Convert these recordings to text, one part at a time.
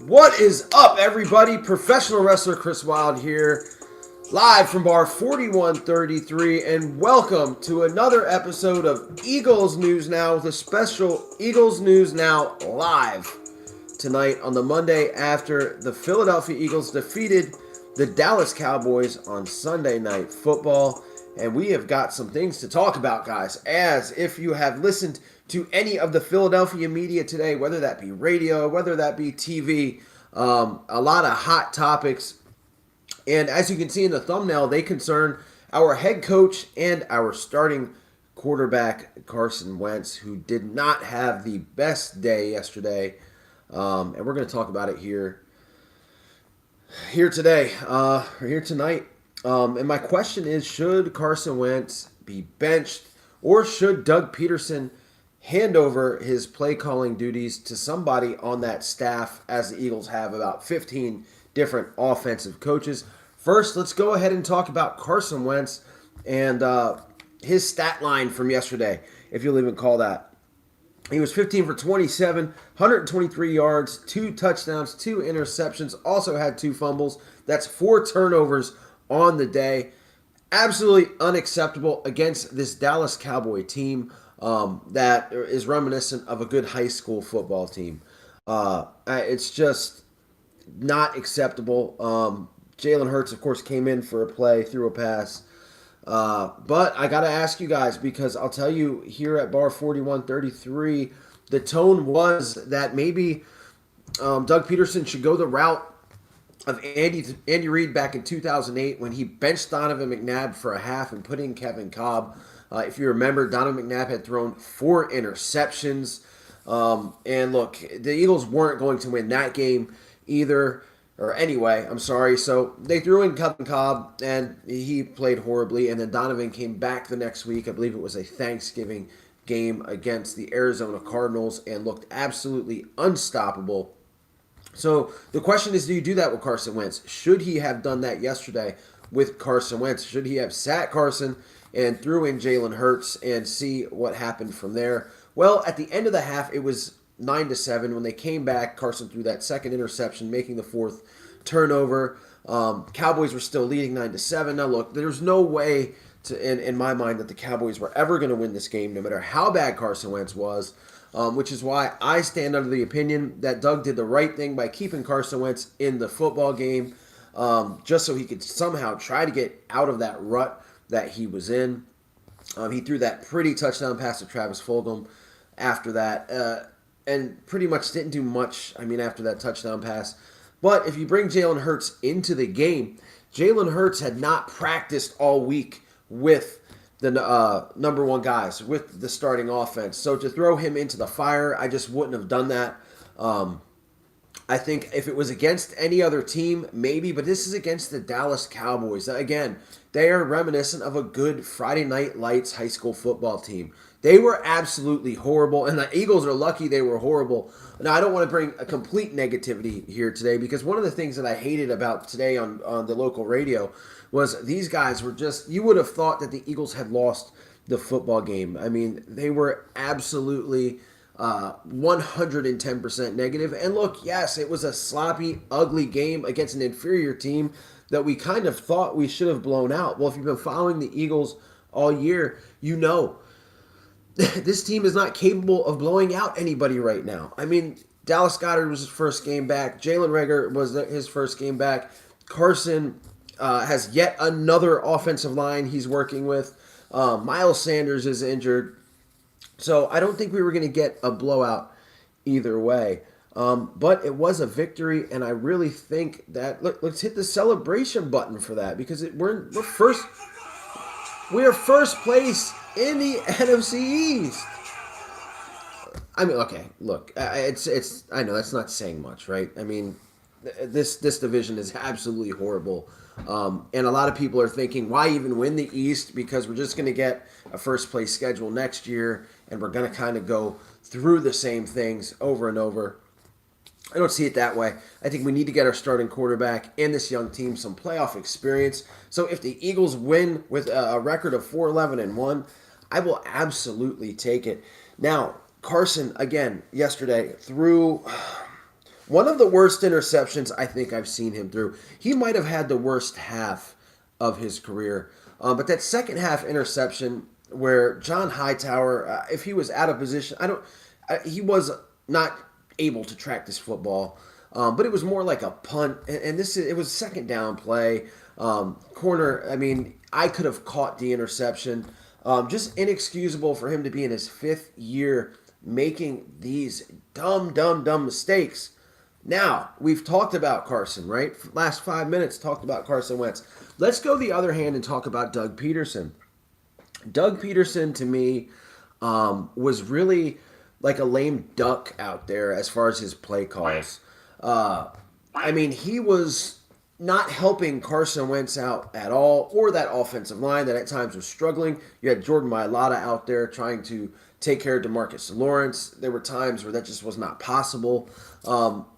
What is up, everybody? Professional wrestler Chris Wilde here, live from bar 4133, and welcome to another episode of Eagles News Now with a special Eagles News Now live tonight on the Monday after the Philadelphia Eagles defeated the Dallas Cowboys on Sunday Night Football. And we have got some things to talk about, guys, as if you have listened to any of the Philadelphia media today, whether that be radio, whether that be TV, a lot of hot topics. And as you can see in the thumbnail, they concern our head coach and our starting quarterback, Carson Wentz, who did not have the best day yesterday. And we're going to talk about it here today, or here tonight. And my question is, should Carson Wentz be benched, or should Doug Pederson hand over his play calling duties to somebody on that staff, as the Eagles have about 15 different offensive coaches? First, let's go ahead and talk about Carson Wentz and his stat line from yesterday, if you'll even call that. He was 15 for 27, 123 yards, 2 touchdowns, 2 interceptions, also had 2 fumbles. That's 4 turnovers on the day. Absolutely unacceptable against this Dallas Cowboy team that is reminiscent of a good high school football team. It's just not acceptable. Jalen Hurts, of course, came in for a play, threw a pass. But I got to ask you guys, because I'll tell you here at bar 4133, the tone was that maybe Doug Pederson should go the route of Andy Reid back in 2008 when he benched Donovan McNabb for a half and put in Kevin Kolb. If you remember, Donovan McNabb had thrown 4 interceptions. And look, the Eagles weren't going to win that game either. Or anyway, I'm sorry. So they threw in Kevin Kolb, and he played horribly. And then Donovan came back the next week. I believe it was a Thanksgiving game against the Arizona Cardinals, and looked absolutely unstoppable. So the question is, do you do that with Carson Wentz? Should he have done that yesterday with Carson Wentz? Should he have sat Carson and threw in Jalen Hurts and see what happened from there? Well, at the end of the half, it was 9-7. When they came back, Carson threw that second interception, making the 4th turnover. Cowboys were still leading 9-7. Now, look, there's no way in my mind that the Cowboys were ever going to win this game, no matter how bad Carson Wentz was. Which is why I stand under the opinion that Doug did the right thing by keeping Carson Wentz in the football game, just so he could somehow try to get out of that rut that he was in. He threw that pretty touchdown pass to Travis Fulgham after that, and pretty much didn't do much, after that touchdown pass. But if you bring Jalen Hurts into the game, Jalen Hurts had not practiced all week with the number one guys, with the starting offense. So to throw him into the fire, I just wouldn't have done that. I think if it was against any other team, maybe, but this is against the Dallas Cowboys. Again, they are reminiscent of a good Friday Night Lights high school football team. They were absolutely horrible, and the Eagles are lucky they were horrible. Now, I don't want to bring a complete negativity here today, because one of the things that I hated about today on the local radio was these guys were just, you would have thought that the Eagles had lost the football game. They were absolutely 110% negative. And look, yes, it was a sloppy, ugly game against an inferior team that we kind of thought we should have blown out. Well, if you've been following the Eagles all year, you know this team is not capable of blowing out anybody right now. Dallas Goedert was his first game back. Jalen Reagor was his first game back. Carson has yet another offensive line he's working with. Miles Sanders is injured. So I don't think we were going to get a blowout either way. But it was a victory, and I really think that, let's hit the celebration button for that, because we're first. We are first place in the NFC East. Okay, look, it's. I know that's not saying much, right? This division is absolutely horrible, and a lot of people are thinking, why even win the East? Because we're just going to get a first place schedule next year, and we're going to kind of go through the same things over and over. I don't see it that way. I think we need to get our starting quarterback and this young team some playoff experience. So if the Eagles win with a record of 4-11-1, I will absolutely take it. Now, Carson, again, yesterday, threw One of the worst interceptions I think I've seen him through. He might have had the worst half of his career. But that second half interception where John Hightower, if he was out of position, he was not able to track this football. But it was more like a punt, and it was second down play, corner. I mean, I could have caught the interception. Just inexcusable for him to be in his fifth year making these dumb mistakes. Now, we've talked about Carson, right? Last 5 minutes talked about Carson Wentz. Let's go the other hand and talk about Doug Pederson. Doug Pederson, to me, was really like a lame duck out there as far as his play calls. I mean, he was not helping Carson Wentz out at all, or that offensive line that at times was struggling. You had Jordan Mailata out there trying to take care of DeMarcus Lawrence. There were times where that just was not possible.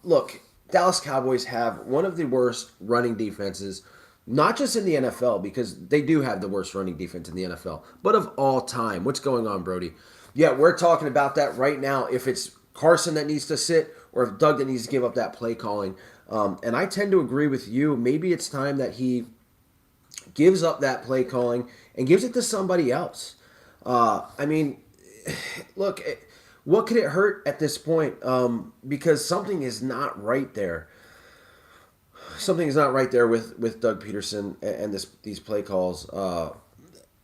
Look, Dallas Cowboys have one of the worst running defenses, not just in the NFL, because they do have the worst running defense in the NFL, but of all time. What's going on, Brody? Yeah, we're talking about that right now. If it's Carson that needs to sit or if Doug that needs to give up that play calling. And I tend to agree with you. Maybe it's time that he gives up that play calling and gives it to somebody else. I mean, look, what could it hurt at this point? Because something is not right there. Something is not right there with Doug Pederson and these play calls.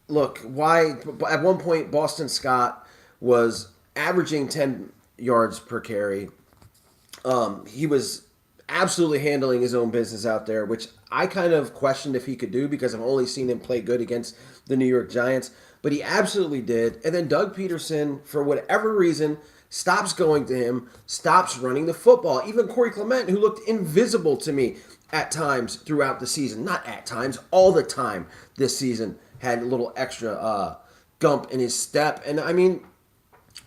Look, why at one point Boston Scott was averaging 10 yards per carry. He was absolutely handling his own business out there, which I kind of questioned if he could do because I've only seen him play good against the New York Giants. But he absolutely did. And then Doug Pederson, for whatever reason, stops going to him, stops running the football. Even Corey Clement, who looked invisible to me at times throughout the season, not at times, all the time this season, had a little extra gump in his step. And I mean,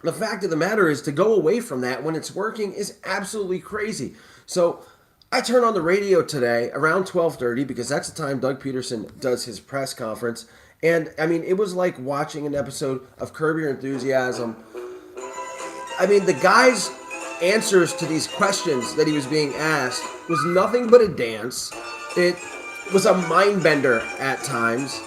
the fact of the matter is to go away from that when it's working is absolutely crazy. So I turned on the radio today around 12:30 because that's the time Doug Pederson does his press conference. And, I mean, it was like watching an episode of Curb Your Enthusiasm. I mean, the guy's answers to these questions that he was being asked was nothing but a dance. It was a mind bender at times.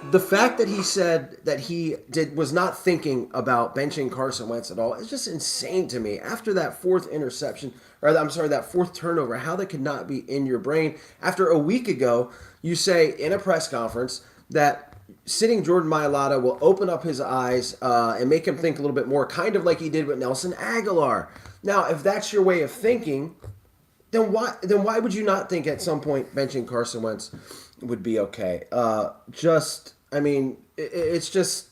The fact that he said that he was not thinking about benching Carson Wentz at all is just insane to me. After that fourth interception, that fourth turnover, how that could not be in your brain. After a week ago, you say in a press conference that sitting Jordan Mailata will open up his eyes and make him think a little bit more, kind of like he did with Nelson Aguilar. Now, if that's your way of thinking, then why would you not think at some point benching Carson Wentz would be okay? It's just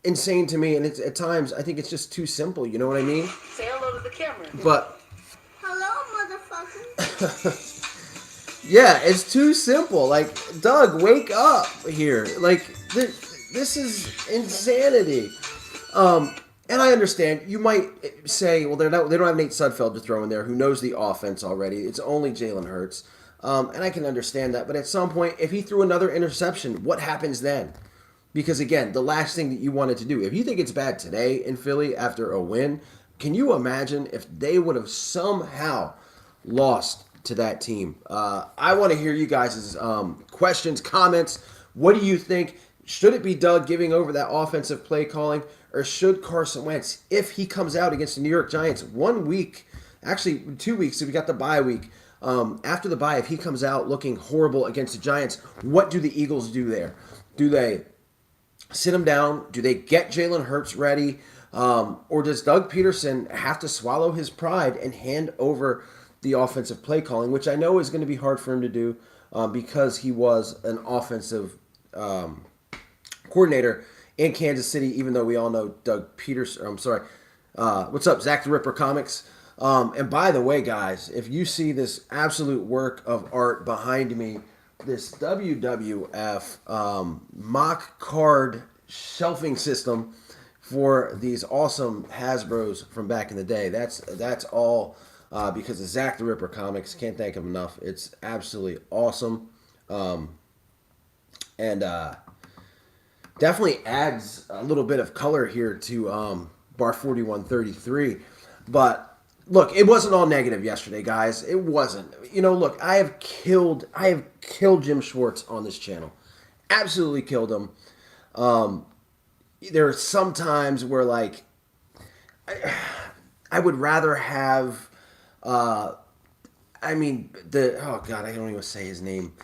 insane to me, and it's at times I think it's just too simple. You know what I mean? Say hello to the camera. But hello, motherfucker. Yeah, it's too simple. Like, Doug, wake up here. Like, this is insanity. And I understand. You might say, well, they don't have Nate Sudfeld to throw in there, who knows the offense already. It's only Jalen Hurts. And I can understand that. But at some point, if he threw another interception, what happens then? Because, again, the last thing that you wanted to do, if you think it's bad today in Philly after a win, can you imagine if they would have somehow lost to that team? I want to hear you guys' questions, comments. What do you think? Should it be Doug giving over that offensive play calling, or should Carson Wentz, if he comes out against the New York Giants 1 week, actually 2 weeks, so we got the bye week, after the bye, if he comes out looking horrible against the Giants, what do the Eagles do there? Do they sit him down? Do they get Jalen Hurts ready? Or does Doug Pederson have to swallow his pride and hand over the offensive play calling, which I know is going to be hard for him to do because he was an offensive coordinator in Kansas City, even though we all know Doug Pederson. What's up, Zach the Ripper Comics? And by the way, guys, if you see this absolute work of art behind me, this WWF mock card shelving system for these awesome Hasbros from back in the day, that's all because of Zach the Ripper Comics. Can't thank him enough. It's absolutely awesome. And definitely adds a little bit of color here to Bar 4133. But look, it wasn't all negative yesterday, guys. It wasn't. Look, I have killed Jim Schwartz on this channel. Absolutely killed him. There are some times where, like, I would rather have, oh God, I don't even say his name.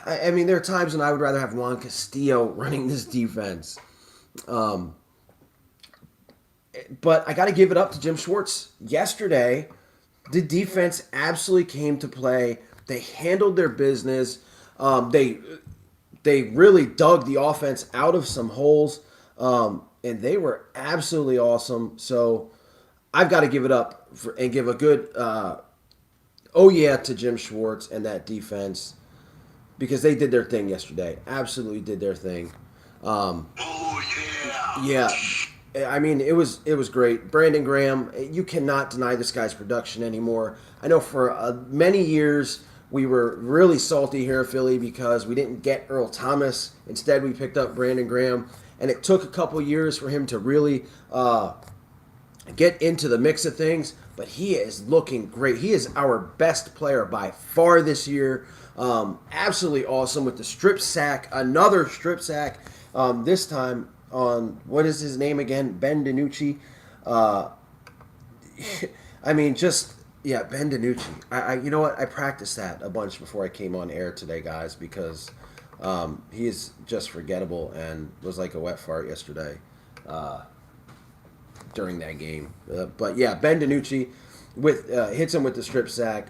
There are times when I would rather have Juan Castillo running this defense. But I got to give it up to Jim Schwartz. Yesterday, the defense absolutely came to play. They handled their business. They really dug the offense out of some holes, and they were absolutely awesome. So I've got to give it up and give a good to Jim Schwartz and that defense because they did their thing yesterday. Absolutely did their thing. Yeah. It was great. Brandon Graham, you cannot deny this guy's production anymore. I know for many years we were really salty here in Philly because we didn't get Earl Thomas. Instead, we picked up Brandon Graham, and it took a couple years for him to really get into the mix of things. But he is looking great. He is our best player by far this year. Absolutely awesome with the strip sack, another strip sack. This time on, what is his name again? Ben DiNucci. Ben DiNucci. You know what? I practiced that a bunch before I came on air today, guys, because he is just forgettable and was like a wet fart yesterday during that game. But yeah, Ben DiNucci hits him with the strip sack.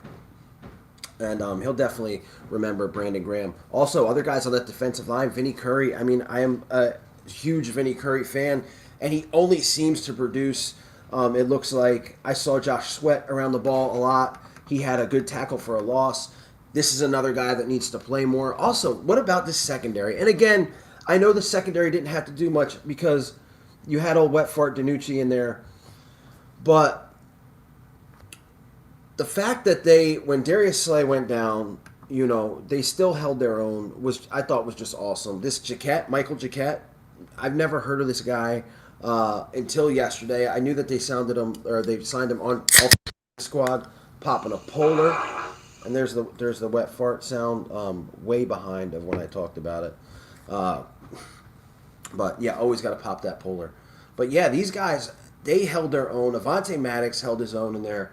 And he'll definitely remember Brandon Graham. Also, other guys on that defensive line, Vinny Curry. I am a huge Vinny Curry fan, and he only seems to produce. It looks like I saw Josh Sweat around the ball a lot. He had a good tackle for a loss. This is another guy that needs to play more. Also, what about this secondary? And again, I know the secondary didn't have to do much because you had old wet fart DiNucci in there. But the fact that when Darius Slay went down, they still held their own, I thought was just awesome. This Michael Jacquet, I've never heard of this guy until yesterday. I knew that they signed him on squad, popping a polar, and there's the wet fart sound way behind of when I talked about it. But yeah, always got to pop that polar. But yeah, these guys, they held their own. Avonte Maddox held his own in there.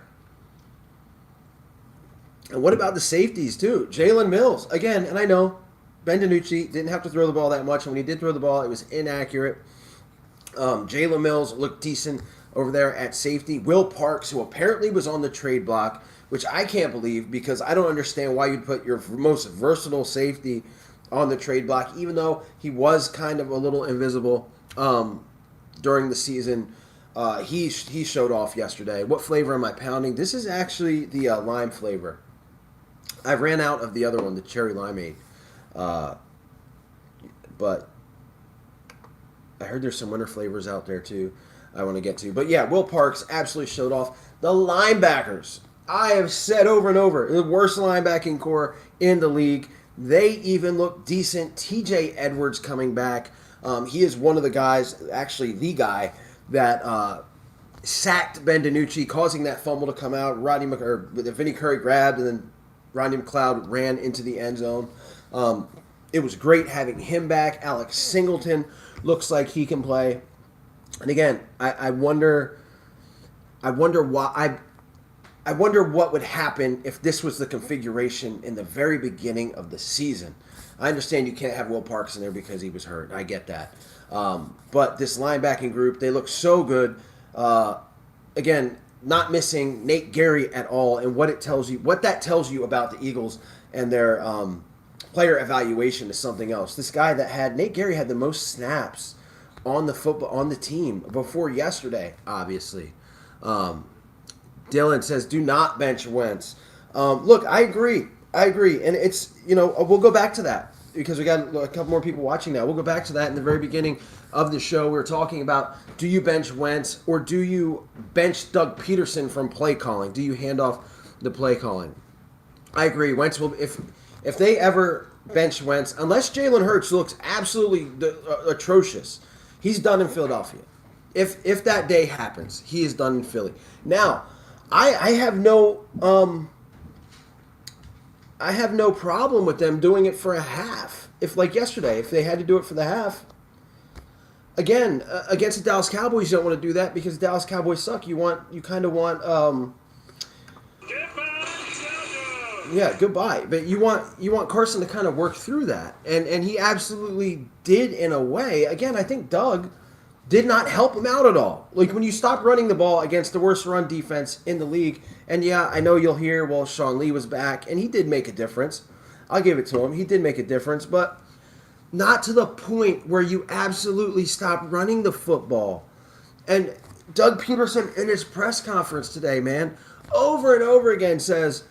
And what about the safeties, too? Jalen Mills, again, and I know Ben DiNucci didn't have to throw the ball that much. And when he did throw the ball, it was inaccurate. Jalen Mills looked decent over there at safety. Will Parks, who apparently was on the trade block, which I can't believe because I don't understand why you'd put your most versatile safety on the trade block, even though he was kind of a little invisible during the season. He showed off yesterday. What flavor am I pounding? This is actually the lime flavor. I ran out of the other one, the cherry limeade. But I heard there's some winter flavors out there too I want to get to. But yeah, Will Parks absolutely showed off. The linebackers, I have said over and over, the worst linebacking core in the league. They even look decent. TJ Edwards coming back. He is one of the guys, actually the guy, that sacked Ben DiNucci, causing that fumble to come out. Vinny Curry grabbed, and then Rodney McLeod ran into the end zone. It was great having him back. Alex Singleton looks like he can play. And again, I wonder why. I wonder what would happen if this was the configuration in the very beginning of the season. I understand you can't have Will Parks in there because he was hurt. I get that. But this linebacking group, they look so good. Again, not missing Nate Gary at all, and what that tells you about the Eagles and their player evaluation is something else. This guy Nate Gary had the most snaps on the team before yesterday, obviously. Dylan says, do not bench Wentz. Look, I agree. And it's, we'll go back to that because we got a couple more people watching now. We'll go back to that in the very beginning of the show. We were talking about, do you bench Wentz or do you bench Doug Pederson from play calling? Do you hand off the play calling? I agree. Wentz will, if they ever bench Wentz, unless Jalen Hurts looks absolutely atrocious, he's done in Philadelphia. If that day happens, he is done in Philly. Now, I have no problem with them doing it for a half. If like yesterday, if they had to do it for the half. Again, against the Dallas Cowboys, you don't want to do that because the Dallas Cowboys suck. You kind of want yeah, goodbye. But you want Carson to kind of work through that, and he absolutely did in a way. Again, I think Doug did not help him out at all. Like when you stop running the ball against the worst run defense in the league, and yeah, I know you'll hear, well, Sean Lee was back, and he did make a difference. I'll give it to him. He did make a difference, but not to the point where you absolutely stop running the football. And Doug Pederson in his press conference today, man, over and over again says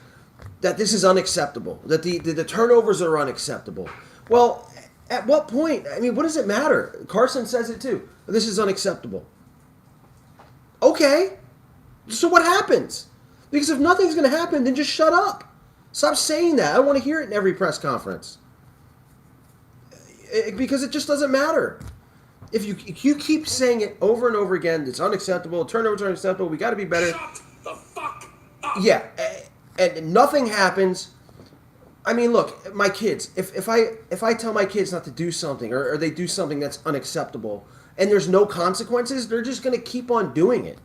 that this is unacceptable, that the turnovers are unacceptable. Well, at what point? I mean, what does it matter? Carson says it too. This is unacceptable. Okay, so what happens? Because if nothing's going to happen, then just shut up. Stop saying that. I don't want to hear it in every press conference. Because it just doesn't matter. If you keep saying it over and over again, it's unacceptable, turnovers are unacceptable, we got to be better. Shut the fuck up. Yeah, and nothing happens. I mean, look, my kids, if I tell my kids not to do something or they do something that's unacceptable and there's no consequences, they're just going to keep on doing it.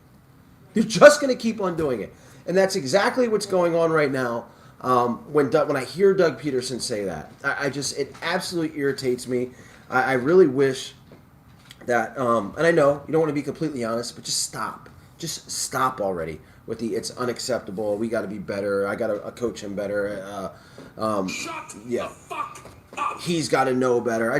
They're just going to keep on doing it. And that's exactly what's going on right now. When I hear Doug Pederson say that, it absolutely irritates me. I really wish that, and I know you don't want to be completely honest, but just stop already with it's unacceptable. We got to be better. I got to coach him better. Shut Yeah, the fuck up. he's got to know better.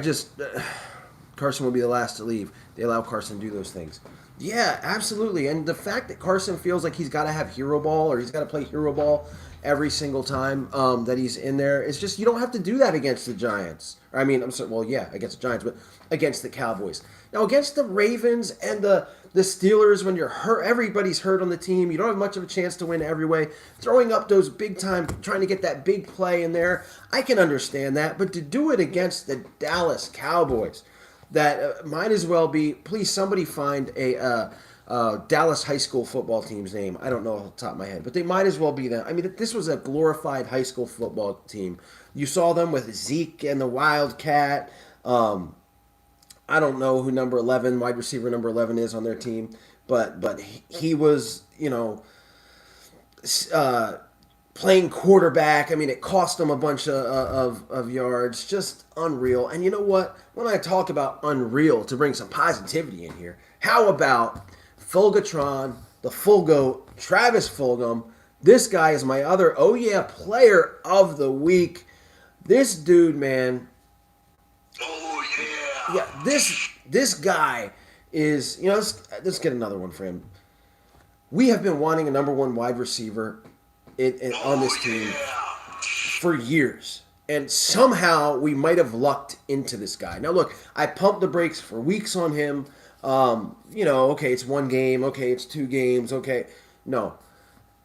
Carson will be the last to leave. They allow Carson to do those things. Yeah, absolutely. And the fact that Carson feels like he's got to have hero ball or he's got to play hero ball every single time that he's in there, it's just you don't have to do that against the Giants. I mean, I'm sorry, well, yeah, against the Giants, but against the Cowboys. Now, against the Ravens and the Steelers, when you're hurt, everybody's hurt on the team. You don't have much of a chance to win every way. Throwing up those big time, trying to get that big play in there, I can understand that. But to do it against the Dallas Cowboys, that might as well be, please, somebody find a Dallas high school football team's name. I don't know off the top of my head, but they might as well be that. I mean, this was a glorified high school football team. You saw them with Zeke and the Wildcat. I don't know who number 11, wide receiver number 11 is on their team, but he was, playing quarterback. I mean, it cost them a bunch of yards. Just unreal. And you know what? When I talk about unreal, to bring some positivity in here, how about Fulgatron, the Fulgo, Travis Fulgham? This guy is my other, player of the week. This dude, man. Oh yeah. Yeah, this guy is, let's get another one for him. We have been wanting a number one wide receiver on this team for years. And somehow we might have lucked into this guy. Now, look, I pumped the brakes for weeks on him. Okay, it's one game. Okay, it's two games. Okay. No.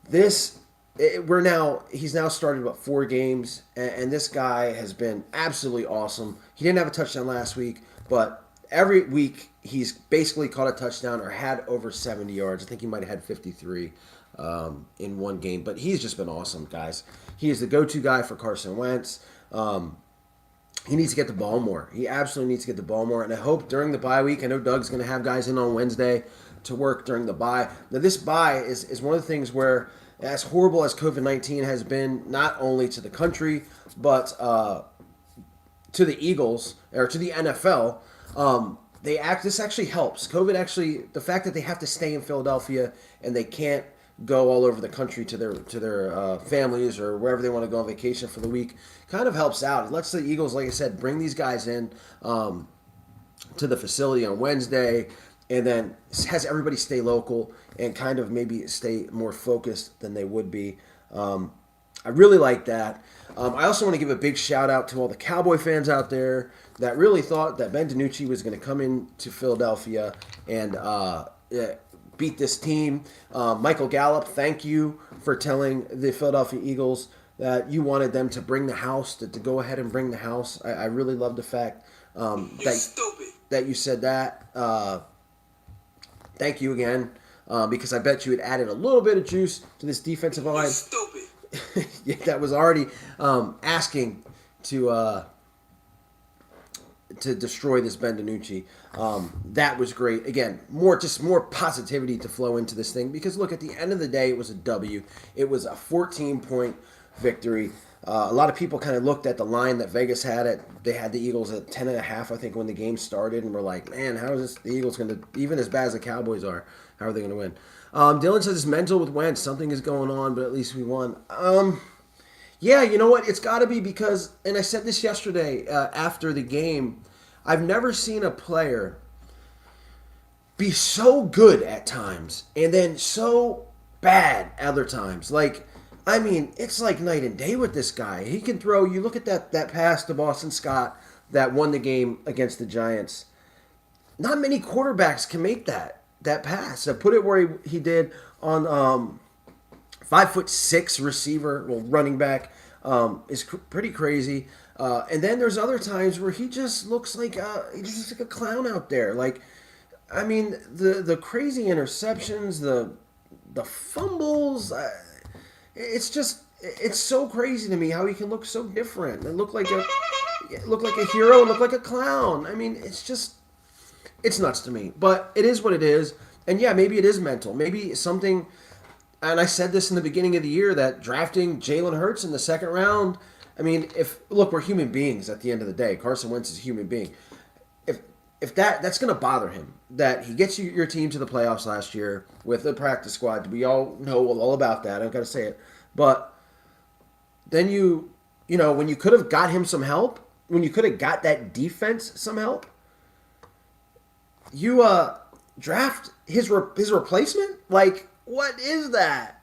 He's now started about 4 games, and this guy has been absolutely awesome. He didn't have a touchdown last week, but every week he's basically caught a touchdown or had over 70 yards. I think he might have had 53 in one game, but he's just been awesome, guys. He is the go-to guy for Carson Wentz. He needs to get the ball more. He absolutely needs to get the ball more, and I hope during the bye week, I know Doug's going to have guys in on Wednesday to work during the bye. Now, this bye is one of the things where, as horrible as COVID-19 has been, not only to the country, but to the Eagles, or to the NFL, this actually helps. The fact that they have to stay in Philadelphia and they can't go all over the country to their families or wherever they want to go on vacation for the week, kind of helps out. It lets the Eagles, like I said, bring these guys in to the facility on Wednesday, and then has everybody stay local and kind of maybe stay more focused than they would be. I really like that. I also want to give a big shout out to all the Cowboy fans out there that really thought that Ben DiNucci was going to come into Philadelphia and beat this team. Michael Gallup, thank you for telling the Philadelphia Eagles that you wanted them to bring the house, to go ahead and bring the house. I really love the fact that you said that. thank you again, because I bet you it added a little bit of juice to this defensive line. Stupid. That was already asking to destroy this Ben DiNucci. That was great. Again, more positivity to flow into this thing because look, at the end of the day, it was a W. It was a 14-point victory. A lot of people kind of looked at the line that Vegas had it. They had the Eagles at 10.5, I think, when the game started, and we're like, man, how is the Eagles going to, even as bad as the Cowboys are, how are they going to win? Dylan says it's mental with Wentz. Something is going on, but at least we won. Yeah, you know what? It's got to be because, and I said this yesterday after the game, I've never seen a player be so good at times and then so bad other times. Like, I mean, it's like night and day with this guy. He can throw. You look at that pass to Boston Scott that won the game against the Giants. Not many quarterbacks can make that pass. So put it where he did on 5'6" receiver, well, running back, is pretty crazy. And then there's other times where he just looks like a clown out there. Like, I mean, the crazy interceptions, the fumbles. It's so crazy to me how he can look so different and look like a hero and look like a clown. I mean, it's nuts to me. But it is what it is. And yeah, maybe it is mental. Maybe something. And I said this in the beginning of the year that drafting Jalen Hurts in the second round. I mean, we're human beings at the end of the day. Carson Wentz is a human being. If that's going to bother him, that he gets your team to the playoffs last year with the practice squad. We all know all about that. I've got to say it. But then you know, when you could have got him some help, when you could have got that defense some help, you draft his replacement? Like, what is that?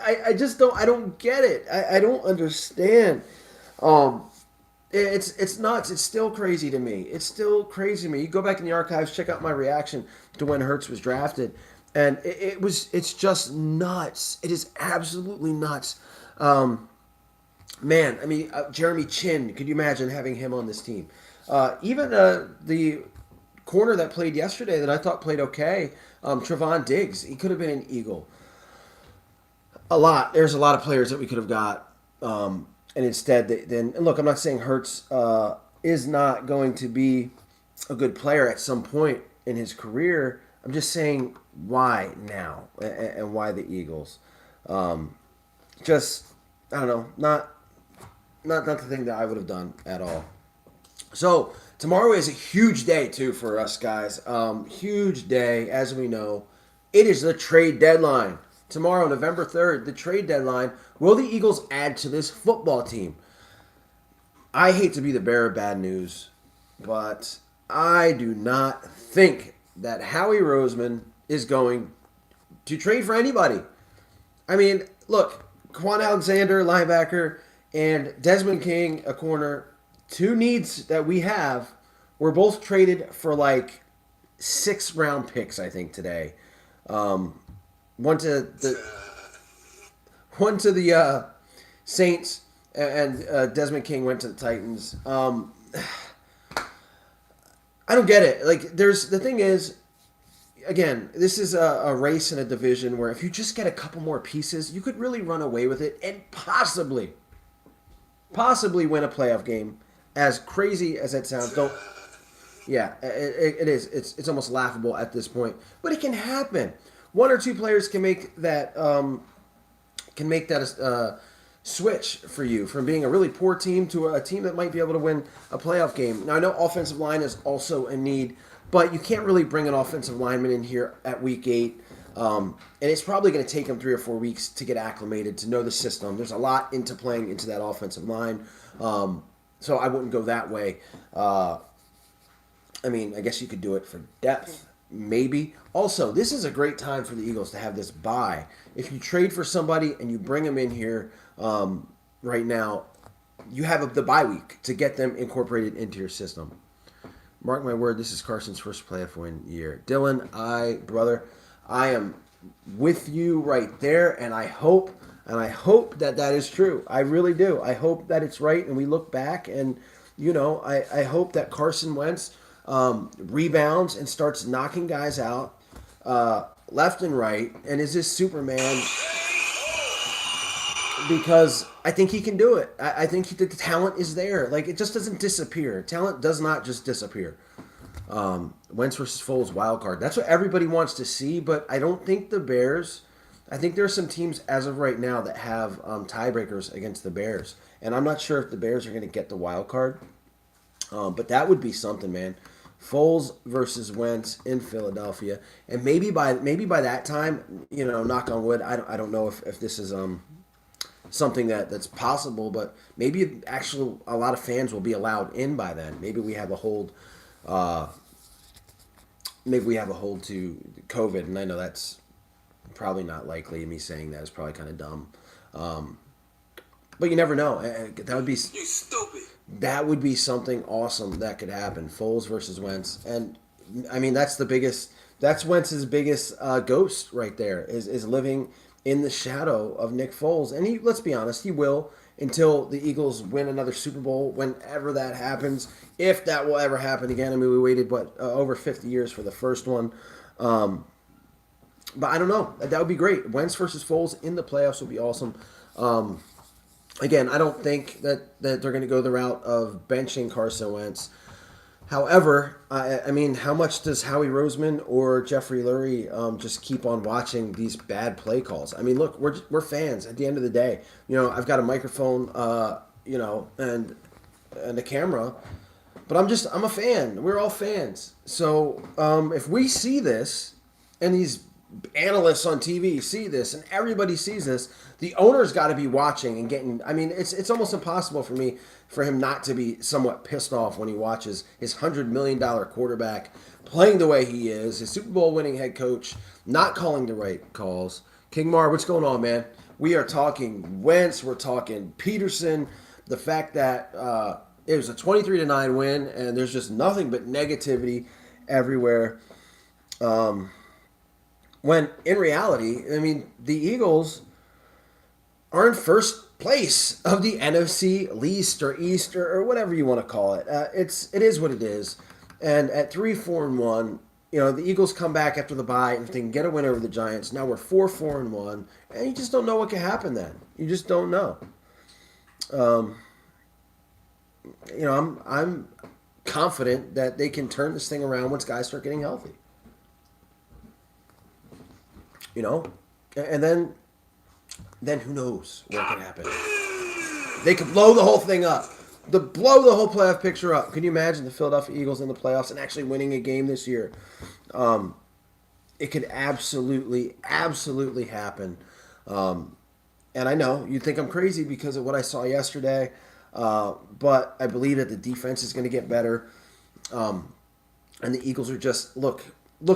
I just don't get it. I don't understand. It's nuts. It's still crazy to me. You go back in the archives, check out my reaction to when Hurts was drafted, and it's just nuts. It is absolutely nuts. Man, I mean, Jeremy Chin, could you imagine having him on this team? Even the corner that played yesterday that I thought played okay, Trevon Diggs, he could have been an Eagle. There's a lot of players that we could have got. And instead, and look, I'm not saying Hurts is not going to be a good player at some point in his career. I'm just saying why now and why the Eagles. Just, I don't know, not the thing that I would have done at all. So tomorrow is a huge day too for us guys. Huge day, as we know. It is the trade deadline. Tomorrow, November 3rd, the trade deadline. Will the Eagles add to this football team? I hate to be the bearer of bad news, but I do not think that Howie Roseman is going to trade for anybody. I mean, look, Quan Alexander, linebacker, and Desmond King, a corner, two needs that we have, were both traded for like 6-round picks, I think, today. One to the Saints, and Desmond King went to the Titans. I don't get it. Like, the thing is, again, this is a race in a division where if you just get a couple more pieces, you could really run away with it and possibly win a playoff game. As crazy as that sounds, it is. It's almost laughable at this point, but it can happen. One or two players can make that switch for you from being a really poor team to a team that might be able to win a playoff game. Now, I know offensive line is also a need, but you can't really bring an offensive lineman in here at week 8. And it's probably going to take him 3 or 4 weeks to get acclimated, to know the system. There's a lot into playing into that offensive line. So I wouldn't go that way. I mean, I guess you could do it for depth. Maybe. Also, this is a great time for the Eagles to have this bye. If you trade for somebody and you bring them in here right now, you have the bye week to get them incorporated into your system. Mark my word, this is Carson's first playoff win year. Dylan, I am with you right there, and I hope that is true. I really do. I hope that it's right, and we look back, and I hope that Carson Wentz rebounds and starts knocking guys out. left and right, and is this Superman? Because I think he can do it. I think the talent is there. Like, it just doesn't disappear. Talent does not just disappear. Wentz versus Foles wild card. That's what everybody wants to see, but I don't think the Bears. I think there are some teams as of right now that have tiebreakers against the Bears, and I'm not sure if the Bears are going to get the wild card. But that would be something, man. Foles versus Wentz in Philadelphia, and maybe by that time, knock on wood. I don't know if this is something that's possible, but maybe actually a lot of fans will be allowed in by then. Maybe we have a hold. Maybe we have a hold to COVID, and I know that's probably not likely. Me saying that is probably kind of dumb, but you never know. That would be You stupid. that would be something awesome that could happen. Foles versus Wentz, and I mean that's the biggest. That's Wentz's biggest ghost right there is living in the shadow of Nick Foles, and let's be honest, he will until the Eagles win another Super Bowl, whenever that happens, if that will ever happen again. I mean, we waited over 50 years for the first one. But I don't know. That would be great. Wentz versus Foles in the playoffs would be awesome. Again, I don't think that they're going to go the route of benching Carson Wentz. However, I mean, how much does Howie Roseman or Jeffrey Lurie just keep on watching these bad play calls? I mean, look, we're fans at the end of the day. I've got a microphone, and a camera, but I'm a fan. We're all fans. So if we see this, and these analysts on TV see this, and everybody sees this, the owner's got to be watching and getting. I mean, it's almost impossible for him not to be somewhat pissed off when he watches his $100 million quarterback playing the way he is, his Super Bowl winning head coach not calling the right calls. King Mar, what's going on, man? We are talking Wentz, we're talking Pederson, the fact that it was a 23-9 win, and there's just nothing but negativity everywhere. When in reality, I mean, the Eagles are in first place of the NFC Least or East or whatever you want to call it. It is what it is. And at 3-4-1, the Eagles come back after the bye, and if they can get a win over the Giants, now we're 4-4-1, and you just don't know what can happen then. You just don't know. I'm confident that they can turn this thing around once guys start getting healthy. And then who knows what can happen. They could blow the whole thing up. Blow the whole playoff picture up. Can you imagine the Philadelphia Eagles in the playoffs and actually winning a game this year? It could absolutely happen. And I know you think I'm crazy because of what I saw yesterday, but I believe that the defense is going to get better. And the Eagles are just look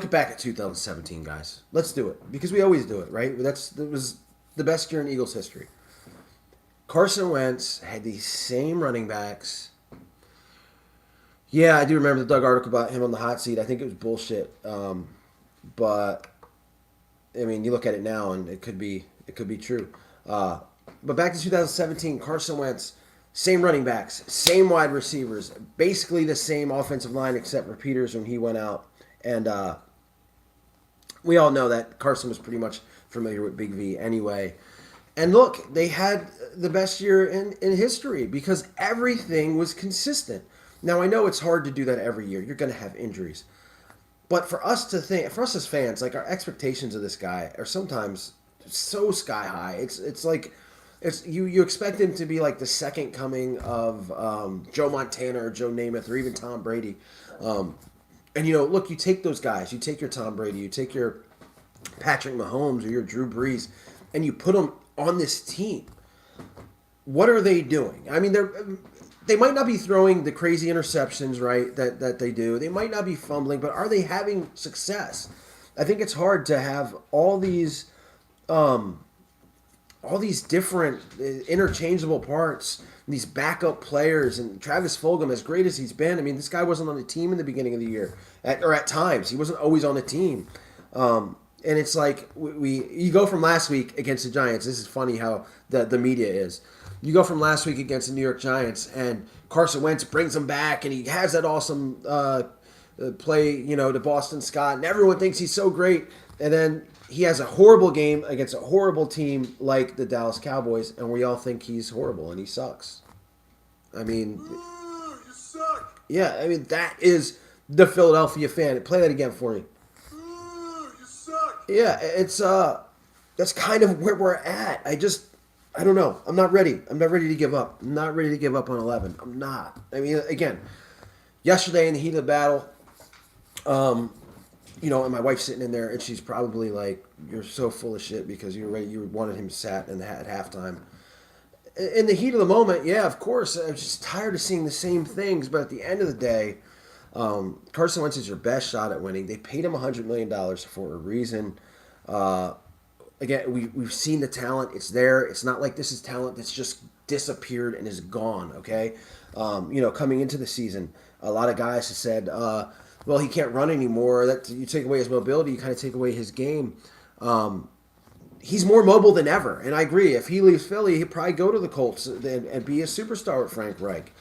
back at 2017, guys. Let's do it because we always do it, right? That was the best year in Eagles history. Carson Wentz had these same running backs. Yeah, I do remember the Doug article about him on the hot seat. I think it was bullshit. But I mean, you look at it now, and it could be true. But back to 2017, Carson Wentz, same running backs, same wide receivers, basically the same offensive line except for Pederson when he went out. And we all know that Carson was pretty much familiar with Big V anyway. And look, they had the best year in history because everything was consistent. Now, I know it's hard to do that every year. You're going to have injuries. But for us as fans, like our expectations of this guy are sometimes so sky high. It's like you expect him to be like the second coming of Joe Montana or Joe Namath or even Tom Brady. And look, you take those guys. You take your Tom Brady. You take your Patrick Mahomes or your Drew Brees, and you put them on this team. What are they doing? I mean, they might not be throwing the crazy interceptions, right, that they do. They might not be fumbling, but are they having success? I think it's hard to have all these different interchangeable parts, these backup players, and Travis Fulgham, as great as he's been. I mean, this guy wasn't on the team in the beginning of the year, or at times. He wasn't always on the team. And it's like you go from last week against the Giants. This is funny how the media is. You go from last week against the New York Giants, and Carson Wentz brings them back, and he has that awesome play, to Boston Scott, and everyone thinks he's so great, and then he has a horrible game against a horrible team like the Dallas Cowboys, and we all think he's horrible and he sucks. I mean, You suck. yeah, I mean that is the Philadelphia fan. Play that again for me. You suck. Yeah, it's that's kind of where we're at. I don't know. I'm not ready. I'm not ready to give up. I'm not ready to give up on 11. I'm not. I mean, again, yesterday in the heat of the battle, and my wife's sitting in there, and she's probably like, "You're so full of shit because you're ready. You wanted him sat at halftime." In the heat of the moment, yeah, of course. I'm just tired of seeing the same things. But at the end of the day, Carson Wentz is your best shot at winning. They paid him $100 million for a reason. Again, we've seen the talent. It's there. It's not like this is talent that's just disappeared and is gone, okay? Coming into the season, a lot of guys have said, well, he can't run anymore. That you take away his mobility, you kind of take away his game. He's more mobile than ever, and I agree. If he leaves Philly, he'd probably go to the Colts and be a superstar with Frank Reich.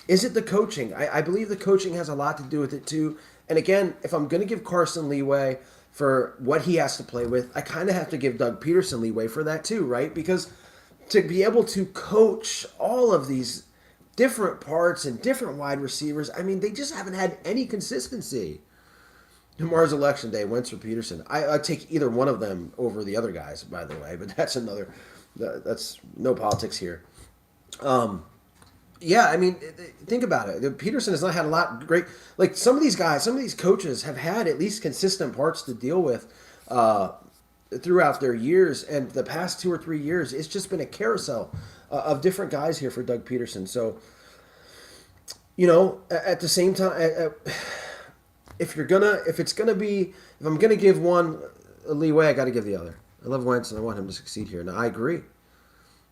Is it the coaching? I believe the coaching has a lot to do with it, too. And again, if I'm going to give Carson leeway for what he has to play with, I kind of have to give Doug Pederson leeway for that too, right? Because to be able to coach all of these different parts and different wide receivers, I mean, they just haven't had any consistency. Tomorrow's election day, Wentz or Pederson. I'd take either one of them over the other guys, by the way, but that's no politics here. Yeah, I mean, think about it. Pederson has not had a lot great. Like some of these guys, some of these coaches have had at least consistent parts to deal with throughout their years. And the past 2 or 3 years, it's just been a carousel of different guys here for Doug Pederson. So, at the same time, if I'm gonna give one a leeway, I got to give the other. I love Wentz and I want him to succeed here. Now I agree.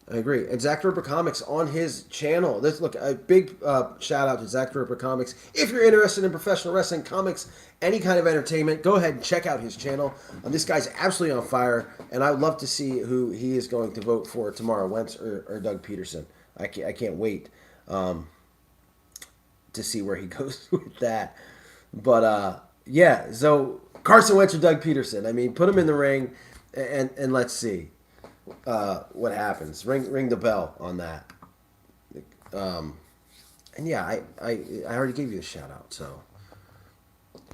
And Zach Ripper Comics on his channel. Look, a big shout out to Zach Ripper Comics. If you're interested in professional wrestling comics, any kind of entertainment, go ahead and check out his channel. This guy's absolutely on fire, and I would love to see who he is going to vote for tomorrow, Wentz or Doug Pederson. I can't wait to see where he goes with that. But yeah, so Carson Wentz or Doug Pederson. I mean, put him in the ring, and let's see what happens. Ring the bell on that. And yeah, I already gave you a shout out. So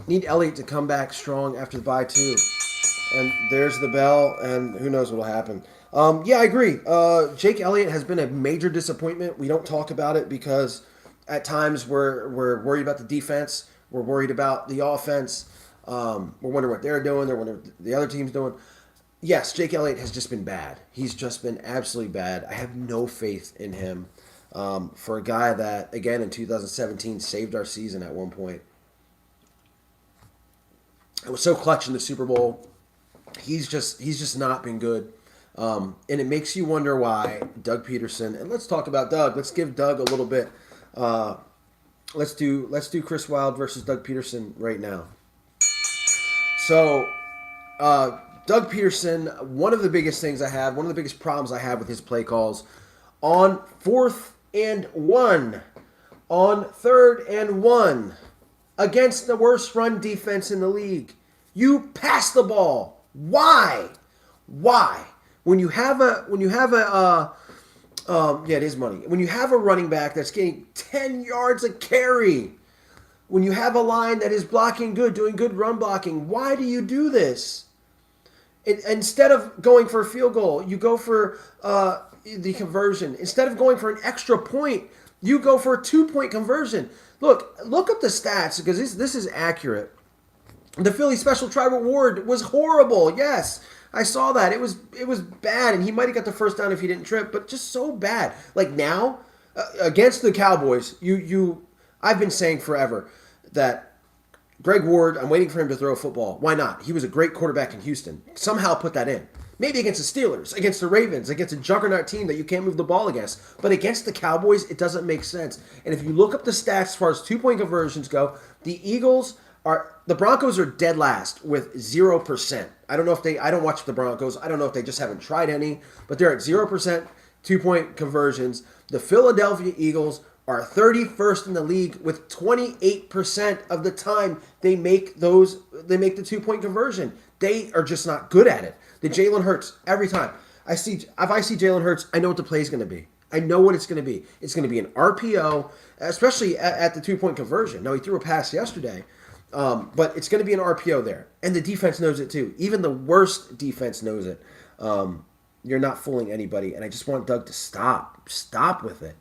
need Elliott to come back strong after the bye too. And there's the bell, and who knows what will happen. Yeah, I agree. Jake Elliott has been a major disappointment. We don't talk about it because at times we're worried about the defense. We're worried about the offense. We're wondering what they're doing. They're wondering what the other team's doing. Yes, Jake Elliott has just been bad. He's just been absolutely bad. I have no faith in him for a guy that, again, in 2017 saved our season at one point. It was so clutch in the Super Bowl. He's just not been good. And it makes you wonder why Doug Pederson, and let's talk about Doug. Let's give Doug a little bit. Let's do Chris Wilde versus Doug Pederson right now. So, Doug Pederson, one of the biggest problems I have with his play calls, on 4th and 1, on 3rd and 1, against the worst run defense in the league, you pass the ball. Why? When you have it is money. When you have a running back that's getting 10 yards a carry, when you have a line that is blocking good, doing good run blocking, why do you do this? Instead of going for a field goal, you go for the conversion. Instead of going for an extra point, you go for a 2-point conversion. Look up the stats because this is accurate. The Philly Special Try Reward was horrible. Yes, I saw that. It was bad, and he might have got the first down if he didn't trip, but just so bad. Like now, against the Cowboys, I've been saying forever that Greg Ward, I'm waiting for him to throw a football. Why not? He was a great quarterback in Houston. Somehow put that in. Maybe against the Steelers, against the Ravens, against a juggernaut team that you can't move the ball against. But against the Cowboys, it doesn't make sense. And if you look up the stats as far as 2-point conversions go, the Broncos are dead last with 0%. I don't watch the Broncos. I don't know if they just haven't tried any, but they're at 0% 2-point conversions. The Philadelphia Eagles are 31st in the league with 28% of the time they make the 2-point conversion. They are just not good at it. The Jalen Hurts, every time. If I see Jalen Hurts, I know what the play is going to be. I know what it's going to be. It's going to be an RPO, especially at the 2-point conversion. Now, he threw a pass yesterday, but it's going to be an RPO there. And the defense knows it too. Even the worst defense knows it. You're not fooling anybody. And I just want Doug to stop. Stop with it.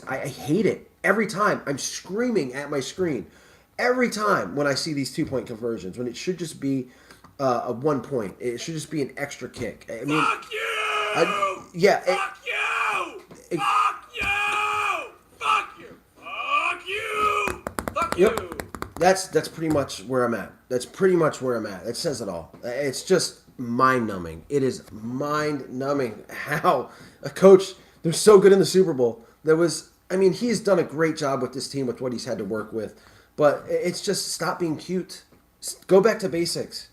I hate it. Every time I'm screaming at my screen. Every time when I see these 2-point conversions, when it should just be a 1 point. It should just be an extra kick. I mean, Fuck you! Fuck you! Fuck you! Fuck you! Fuck you! Fuck you! Yep. That's pretty much where I'm at. That says it all. It's just mind-numbing. It is mind-numbing how a coach, they're so good in the Super Bowl. He's done a great job with this team with what he's had to work with. But it's just stop being cute. Go back to basics.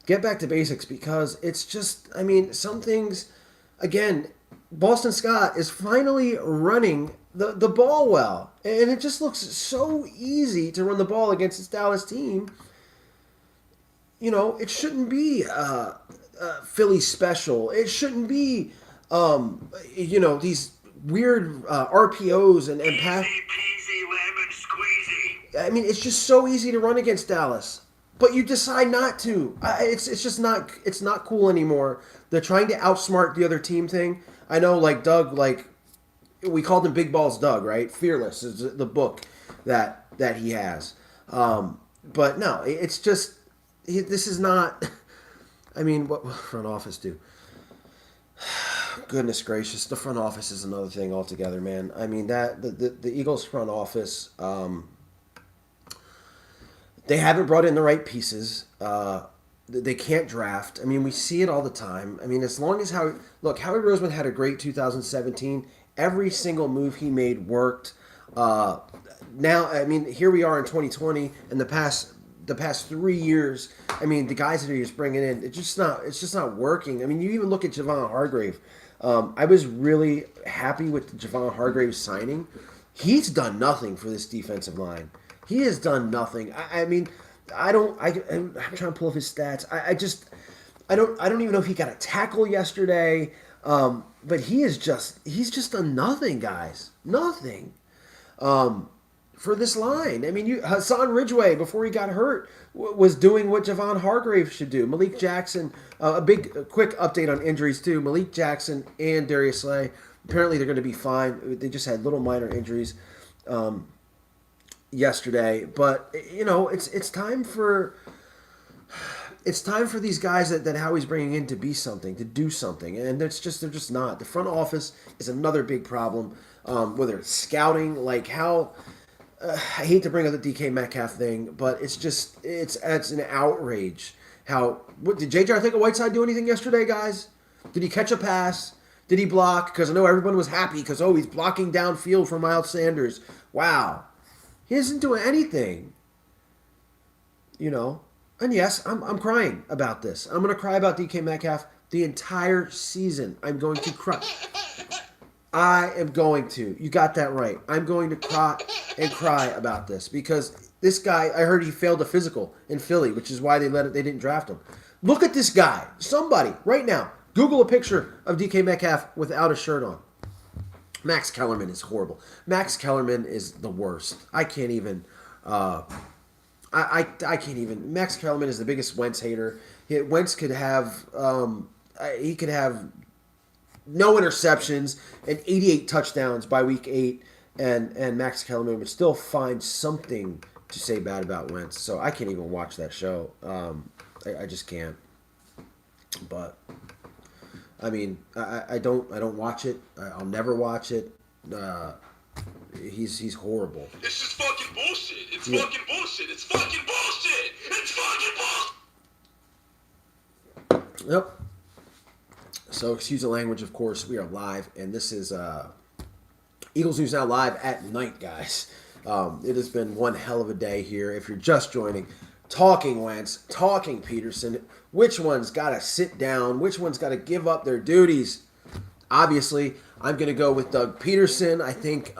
Get back to basics because it's just, some things, again, Boston Scott is finally running the ball well. And it just looks so easy to run the ball against this Dallas team. It shouldn't be Philly special. It shouldn't be, these weird RPOs and pass. Easy peasy lemon squeezy. It's just so easy to run against Dallas. But you decide not to. It's just not. It's not cool anymore. They're trying to outsmart the other team thing. I know, Doug, we called him Big Balls Doug, right? Fearless is the book that he has. But no, it's just this is not. What will front office do? Goodness gracious, the front office is another thing altogether, man. That the Eagles front office. They haven't brought in the right pieces. They can't draft. We see it all the time. As long as Howie Roseman had a great 2017. Every single move he made worked. Now, here we are in 2020, and the past 3 years. The guys that he's bringing in, it's just not working. You even look at Javon Hargrave. I was really happy with the Javon Hargrave signing. He's done nothing for this defensive line. He has done nothing. I'm trying to pull up his stats. I don't even know if he got a tackle yesterday. But he's just done nothing, guys. Nothing. For this line. Hassan Ridgeway, before he got hurt, was doing what Javon Hargrave should do. Malik Jackson, a quick update on injuries too. Malik Jackson and Darius Slay, apparently they're going to be fine. They just had little minor injuries yesterday. But, it's time for these guys that Howie's bringing in to be something, to do something. And they're just not. The front office is another big problem, whether it's scouting, I hate to bring up the DK Metcalf thing, but it's an outrage. Did J.J. Arcega-Whiteside do anything yesterday, guys? Did he catch a pass? Did he block? Because I know everyone was happy because, he's blocking downfield for Miles Sanders. Wow. He isn't doing anything. And yes, I'm crying about this. I'm going to cry about DK Metcalf the entire season. I'm going to cry. I am going to. You got that right. I'm going to cry about this because this guy, I heard he failed a physical in Philly, which is why they didn't draft him. Look at this guy. Somebody, right now, Google a picture of DK Metcalf without a shirt on. Max Kellerman is horrible. Max Kellerman is the worst. I can't even... I can't even. Max Kellerman is the biggest Wentz hater. Wentz could have no interceptions and 88 touchdowns by week 8, and Max Kellerman would still find something to say bad about Wentz. So I can't even watch that show. I just can't. But I don't watch it. I'll never watch it. He's horrible. It's just fucking bullshit. It's fucking bullshit. It's fucking bullshit. It's fucking bullshit. Yep. So excuse the language, of course. We are live, and this is Eagles News Now live at night, guys. It has been one hell of a day here. If you're just joining, talking Wentz, talking Pederson. Which one's got to sit down? Which one's got to give up their duties? obviously, I'm going to go with Doug Pederson. I think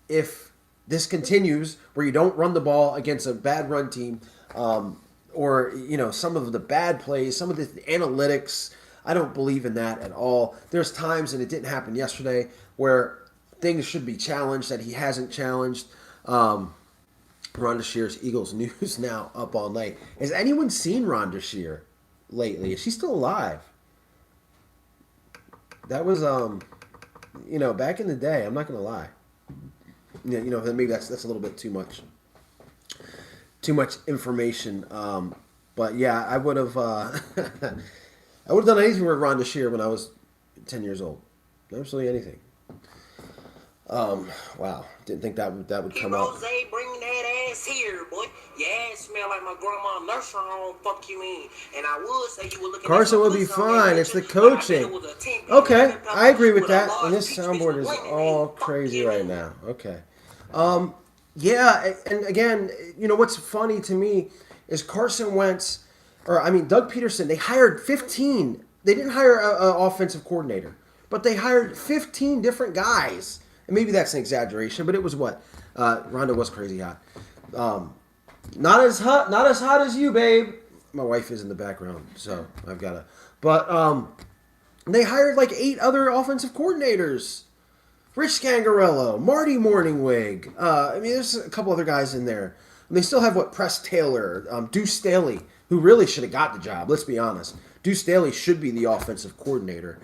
if this continues, where you don't run the ball against a bad run team, or some of the bad plays, some of the analytics, I don't believe in that at all. There's times, and it didn't happen yesterday, where things should be challenged that he hasn't challenged. Rhonda Shear's Eagles news now up all night. Has anyone seen Rhonda Shear lately? Is she still alive? That was back in the day. I'm not gonna lie. Maybe that's a little bit too much information. But yeah, I would have I would have done anything with Rhonda Shear when I was 10 years old. Absolutely anything. Wow, didn't think that would come up. Rose, bring that ass here, boy. Your ass smell like my grandma nursery home. Fuck you mean? And I would say you were looking. Carson will be fine. It's the coaching. Okay, I agree with that. And this soundboard is all crazy right now. Okay. Yeah, and again, what's funny to me is Carson Wentz, Doug Pederson. They hired 15. They didn't hire an offensive coordinator, but they hired 15 different guys. And maybe that's an exaggeration, but it was what? Rhonda was crazy hot. Not as hot as you, babe. My wife is in the background, so I've got to. But they hired like 8 other offensive coordinators. Rich Scangarello, Marty Morningwig. There's a couple other guys in there. And they still have Press Taylor, Deuce Staley, who really should have got the job. Let's be honest. Deuce Staley should be the offensive coordinator.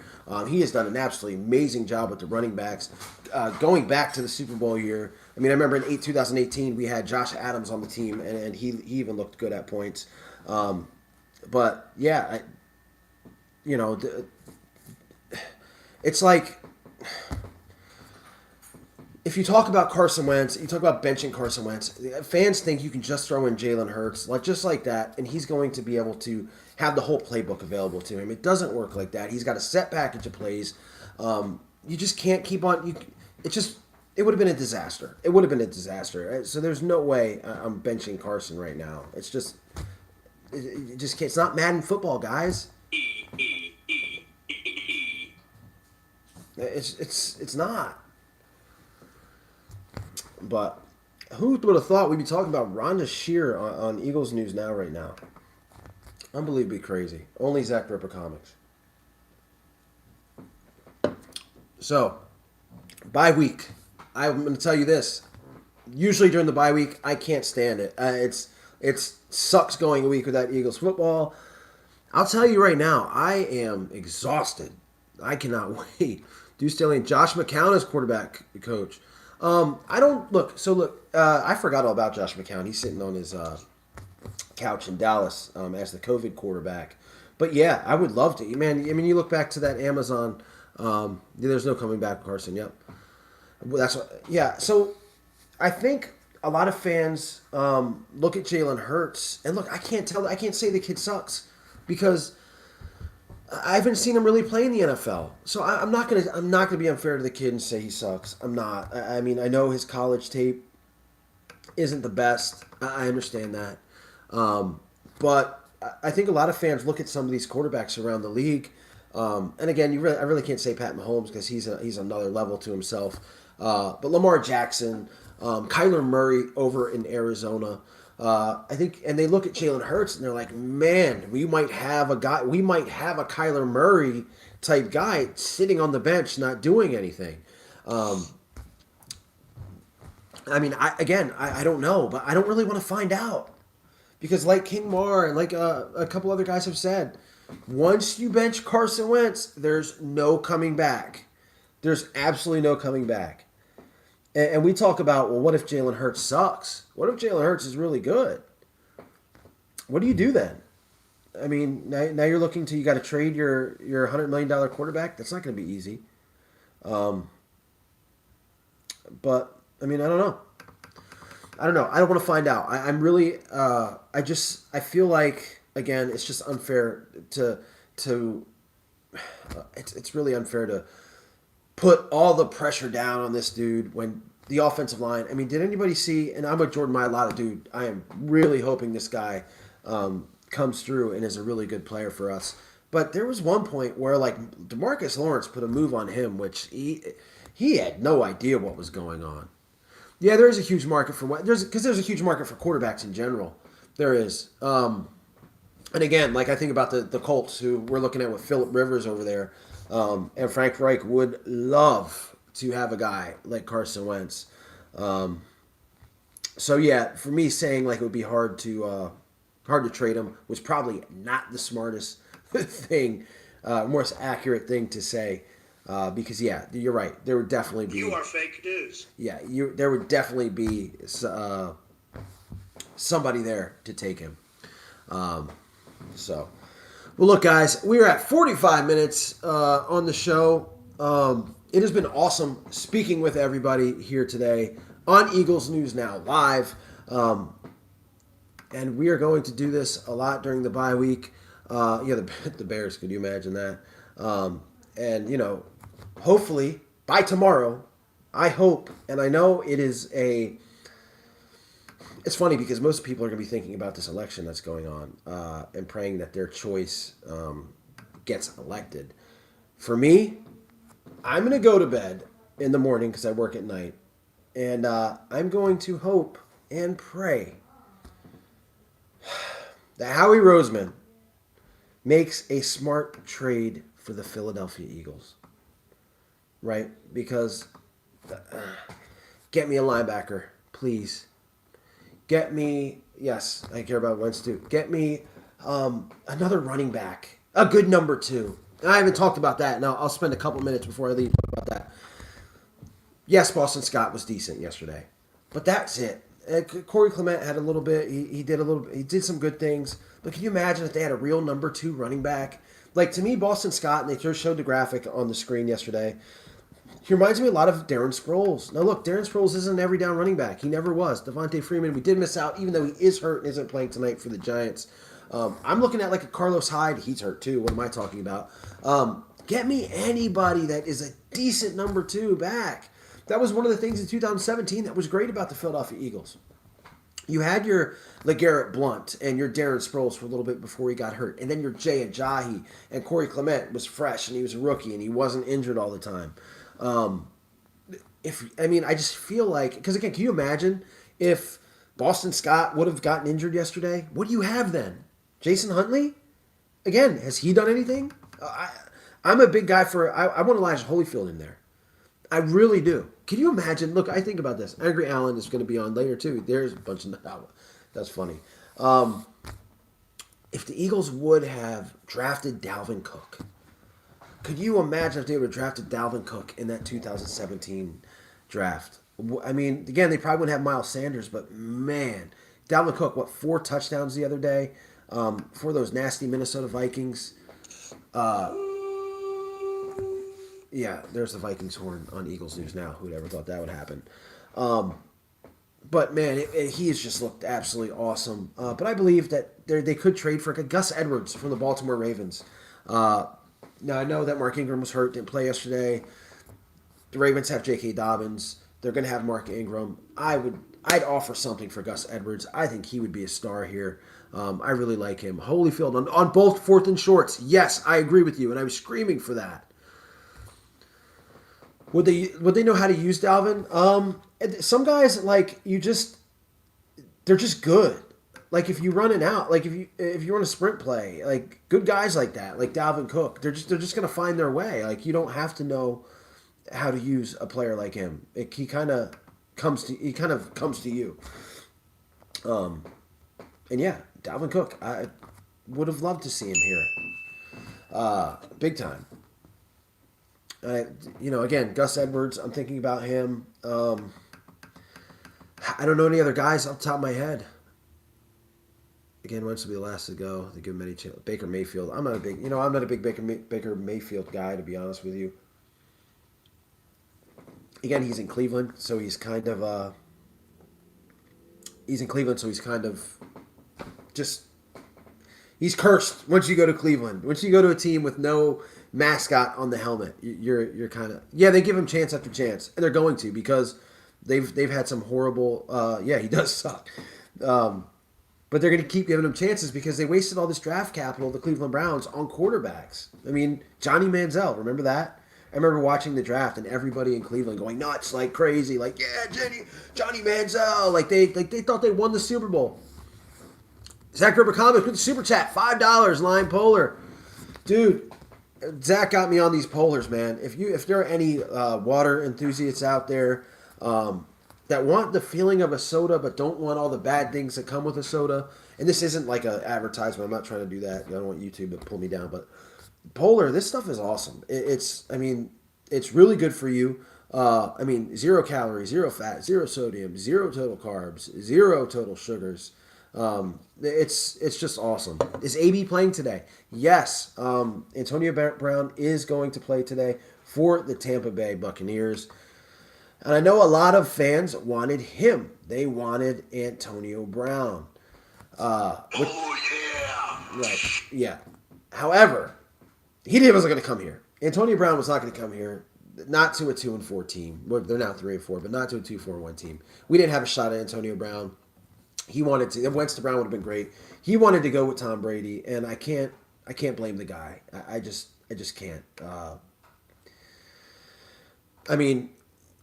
He has done an absolutely amazing job with the running backs. Going back to the Super Bowl year, I remember in 2018 we had Josh Adams on the team, and he even looked good at points. But yeah, it's like if you talk about Carson Wentz, you talk about benching Carson Wentz, fans think you can just throw in Jalen Hurts, just like that, and he's going to be able to have the whole playbook available to him. It doesn't work like that. He's got a set package of plays. You just can't keep on. It would have been a disaster. It would have been a disaster. So there's no way I'm benching Carson right now. It's just can't. It's not Madden football, guys. It's not. But who would have thought we'd be talking about Rhonda Shear on Eagles News Now right now? Unbelievably crazy. Only Zach Ripper Comics. So, bye week. I'm going to tell you this. Usually during the bye week, I can't stand it. It sucks going a week without Eagles football. I'll tell you right now, I am exhausted. I cannot wait. Deuce Staley and Josh McCown as quarterback coach. I forgot all about Josh McCown. He's sitting on his couch in Dallas as the COVID quarterback. But yeah, I would love to. Man, you look back to that Amazon. There's no coming back, Carson. Yep. So I think a lot of fans look at Jalen Hurts and look. I can't say the kid sucks because I haven't seen him really play in the NFL. So I'm not gonna be unfair to the kid and say he sucks. I'm not. I know his college tape isn't the best. I understand that. But I think a lot of fans look at some of these quarterbacks around the league. And again, I really can't say Pat Mahomes because he's another level to himself. But Lamar Jackson, Kyler Murray over in Arizona. I think, and they look at Jalen Hurts and they're like, man, we might have a Kyler Murray type guy sitting on the bench not doing anything. I don't know, but I don't really want to find out. Because like King Mar and like a couple other guys have said, once you bench Carson Wentz, there's no coming back. There's absolutely no coming back. And we talk about, well, what if Jalen Hurts sucks? What if Jalen Hurts is really good? What do you do then? Now you're looking to, you got to trade your $100 million quarterback? That's not going to be easy. But, I don't know. I don't want to find out. I'm really, I feel like, again, it's just unfair it's really unfair to put all the pressure down on this dude when the offensive line, did anybody see, and I'm a Jordan Mailata dude, I am really hoping this guy comes through and is a really good player for us. But there was one point where like DeMarcus Lawrence put a move on him, which he had no idea what was going on. Yeah, there is a huge market for what there's a huge market for quarterbacks in general. There is. And again, like I think about the Colts, who we're looking at with Phillip Rivers over there, and Frank Reich would love to have a guy like Carson Wentz. So yeah, for me, saying like it would be hard to trade him was probably not the smartest thing, most accurate thing to say, because yeah, you're right. There would definitely be. You are fake news. Yeah, there would definitely be somebody there to take him. So, well, look, guys, we are at 45 minutes on the show. It has been awesome speaking with everybody here today on Eagles News Now Live. And we are going to do this a lot during the bye week. The Bears, could you imagine that? And, you know, hopefully by tomorrow, I hope, and I know it is it's funny because most people are going to be thinking about this election that's going on and praying that their choice gets elected. For me, I'm going to go to bed in the morning because I work at night, and I'm going to hope and pray that Howie Roseman makes a smart trade for the Philadelphia Eagles. Right? Because get me a linebacker, please. Get me, yes, I care about Wentz too. Get me another running back, a good number 2. And I haven't talked about that. Now, I'll spend a couple minutes before I leave about that. Yes, Boston Scott was decent yesterday, but that's it. Corey Clement had a little bit. He did some good things. But can you imagine if they had a real number 2 running back? Like, to me, Boston Scott, and they just showed the graphic on the screen yesterday, he reminds me a lot of Darren Sproles. Now, look, Darren Sproles isn't an every down running back. He never was. Devontae Freeman, we did miss out, even though he is hurt and isn't playing tonight for the Giants. I'm looking at like a Carlos Hyde. He's hurt too. What am I talking about? Get me anybody that is a decent number 2 back. That was one of the things in 2017 that was great about the Philadelphia Eagles. You had your LeGarrette Blount and your Darren Sproles for a little bit before he got hurt. And then your Jay Ajayi and Corey Clement was fresh and he was a rookie and he wasn't injured all the time. I just feel like, because again, can you imagine if Boston Scott would have gotten injured yesterday? What do you have then? Jason Huntley? Again, has he done anything? I'm a big guy I want Elijah Holyfield in there. I really do. Can you imagine? Look, I think about this. Angry Allen is going to be on later too. There's a bunch of that's funny. If the Eagles would have drafted Dalvin Cook, could you imagine if they would have drafted Dalvin Cook in that 2017 draft? I mean, again, they probably wouldn't have Miles Sanders, but man, Dalvin Cook, 4 touchdowns the other day for those nasty Minnesota Vikings. Yeah, there's the Vikings horn on Eagles News Now. Who'd ever thought that would happen? But man, he has just looked absolutely awesome. But I believe that they could trade for Gus Edwards from the Baltimore Ravens. Now, I know that Mark Ingram was hurt, didn't play yesterday. The Ravens have J.K. Dobbins. They're going to have Mark Ingram. I'd offer something for Gus Edwards. I think he would be a star here. I really like him. Holyfield on both 4th and shorts. Yes, I agree with you, and I was screaming for that. Would they know how to use Dalvin? Some guys, like, they're just good. Like, if you run it out, like if you run a sprint play, like good guys like that, like Dalvin Cook, they're just gonna find their way. Like, you don't have to know how to use a player like him. He kind of comes to you. And yeah, Dalvin Cook, I would have loved to see him here, big time. Again, Gus Edwards, I'm thinking about him. I don't know any other guys off the top of my head. Again, Wentz will be the last to go. They give him any chance. Baker Mayfield. I'm not a big Baker Mayfield guy, to be honest with you. Again, he's in Cleveland, so he's kind of he's cursed once you go to Cleveland. Once you go to a team with no mascot on the helmet, you're kind of, they give him chance after chance, and they're going to, because they've had some horrible. He does suck. But But they're going to keep giving them chances because they wasted all this draft capital, the Cleveland Browns, on quarterbacks. I mean, Johnny Manziel, remember that? I remember watching the draft and everybody in Cleveland going nuts like crazy, like, yeah, Johnny Manziel. Like they thought they won the Super Bowl. Zach Ripper Comics with the Super Chat, $5, Line Polar. Dude, Zach got me on these polars, man. If there are any water enthusiasts out there that want the feeling of a soda but don't want all the bad things that come with a soda, and this isn't like an advertisement. I'm not trying to do that. I don't want YouTube to pull me down, but Polar, this stuff is awesome. It's really good for you. 0 calories, 0 fat, 0 sodium, 0 total carbs, 0 total sugars. It's just awesome. Is AB playing today? Yes. Antonio Brown is going to play today for the Tampa Bay Buccaneers. And I know a lot of fans wanted him. They wanted Antonio Brown. Right. Yeah. However, he wasn't going to come here. Antonio Brown was not going to come here. Not to a 2-4 team. Well, they're now 3-4, but not to a 2-4-1 team. We didn't have a shot at Antonio Brown. He wanted to. Wentz to Brown would have been great. He wanted to go with Tom Brady, and I can't blame the guy. I just can't.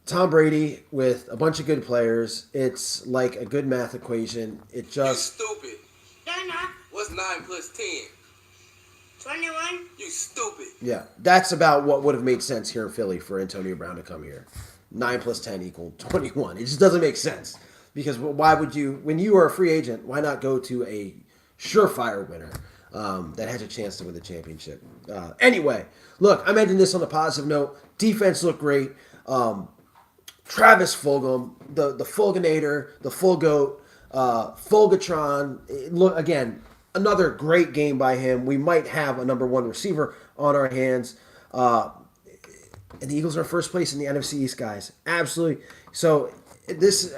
Tom Brady with a bunch of good players. It's like a good math equation. It just. You stupid. Donna. What's 9 plus 10? 21. You stupid. Yeah, that's about what would have made sense here in Philly for Antonio Brown to come here. 9 plus 10 equal 21. It just doesn't make sense. Because why would you, when you are a free agent, why not go to a surefire winner that has a chance to win the championship? Anyway, look, I'm ending this on a positive note. Defense looked great. Travis Fulgham, the Fulganator, the Full Goat, Fulgatron. Look, again, another great game by him. We might have a number 1 receiver on our hands. And the Eagles are first place in the NFC East, guys. Absolutely. So this...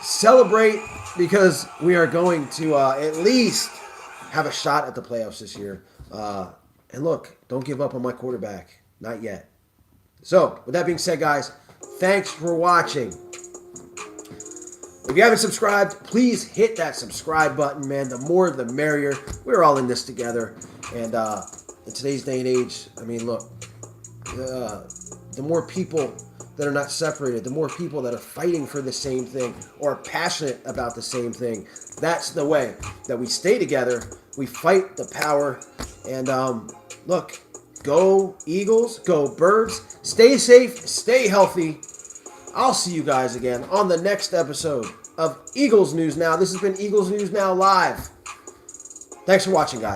Celebrate because we are going to at least have a shot at the playoffs this year. And look, don't give up on my quarterback. Not yet. So, with that being said, guys, thanks for watching. If you haven't subscribed, please hit that subscribe button, man. The more, the merrier. We're all in this together. And in today's day and age, look, the more people that are not separated, the more people that are fighting for the same thing or are passionate about the same thing. That's the way that we stay together. We fight the power. And look, go Eagles, go Birds. Stay safe, stay healthy. I'll see you guys again on the next episode of Eagles News Now. This has been Eagles News Now Live. Thanks for watching, guys.